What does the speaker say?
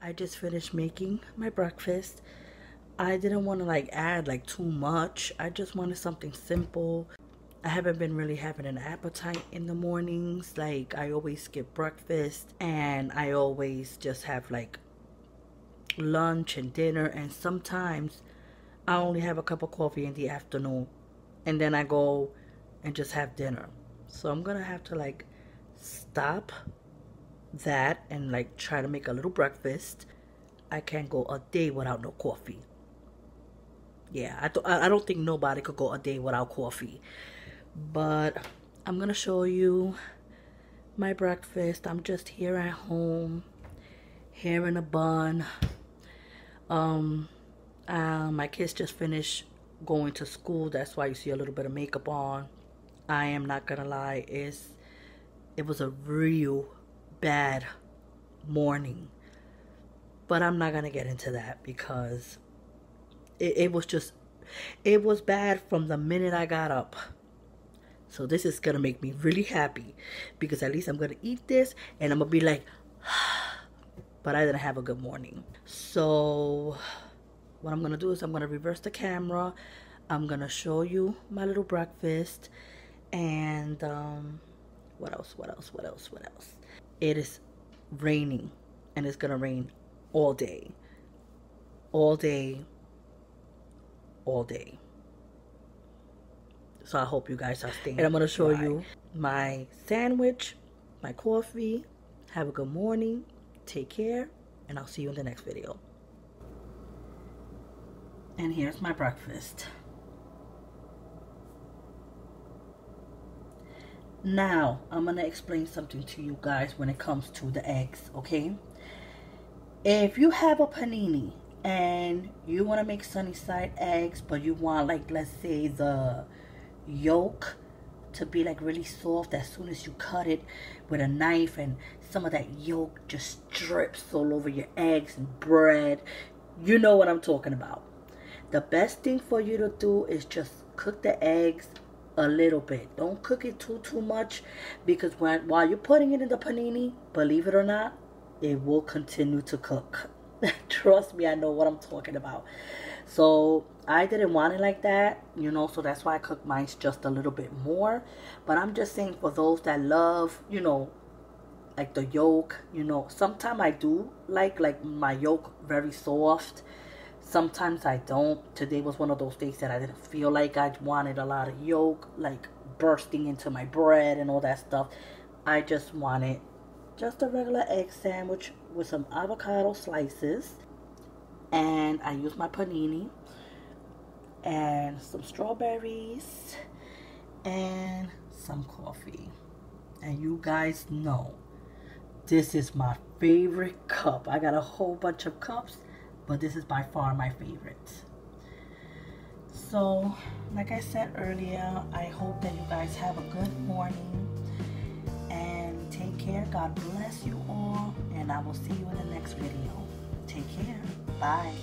I just finished making my breakfast. I didn't want to like add like too much. I just wanted something simple. I haven't been really having an appetite in the mornings. Like I always skip breakfast and I always just have like lunch and dinner, and sometimes I only have a cup of coffee in the afternoon and then I go and just have dinner. So I'm gonna have to like stop that and like try to make a little breakfast. I can't go a day without no coffee. Yeah, I don't think nobody could go a day without coffee. But I'm gonna show you my breakfast. I'm just here at home, hair in a bun. My kids just finished going to school. That's why you see a little bit of makeup on. I am not gonna lie, it was a real bad morning. But I'm not gonna get into that because it was bad from the minute I got up. So this is gonna make me really happy because at least I'm gonna eat this and I'm gonna be like, but I didn't have a good morning. So what I'm gonna do is I'm gonna reverse the camera. I'm gonna show you my little breakfast and what else? It is raining and it's gonna rain all day. So I hope you guys are staying. And I'm going to show you my sandwich, my coffee. Have a good morning. Take care. And I'll see you in the next video. And here's my breakfast. Now, I'm going to explain something to you guys when it comes to the eggs, okay? If you have a panini and you want to make sunny side eggs, but you want, like, let's say the yolk to be like really soft as soon as you cut it with a knife, and some of that yolk just drips all over your eggs and bread, you know what I'm talking about. The best thing for you to do is just cook the eggs a little bit. Don't cook it too much, because while you're putting it in the panini, believe it or not, it will continue to cook. Trust me, I know what I'm talking about. So I didn't want it like that, you know, so that's why I cooked mine just a little bit more. But I'm just saying, for those that love, you know, like the yolk, you know, sometimes I do like my yolk very soft. Sometimes I don't. Today was one of those days that I didn't feel like I wanted a lot of yolk, like bursting into my bread and all that stuff. I just wanted just a regular egg sandwich with some avocado slices, and I used my panini and some strawberries and some coffee. And you guys know this is my favorite cup. I got a whole bunch of cups, but this is by far my favorite. So like I said earlier, I hope that you guys have a good morning. Take care. God bless you all, and I will see you in the next video. Take care. Bye.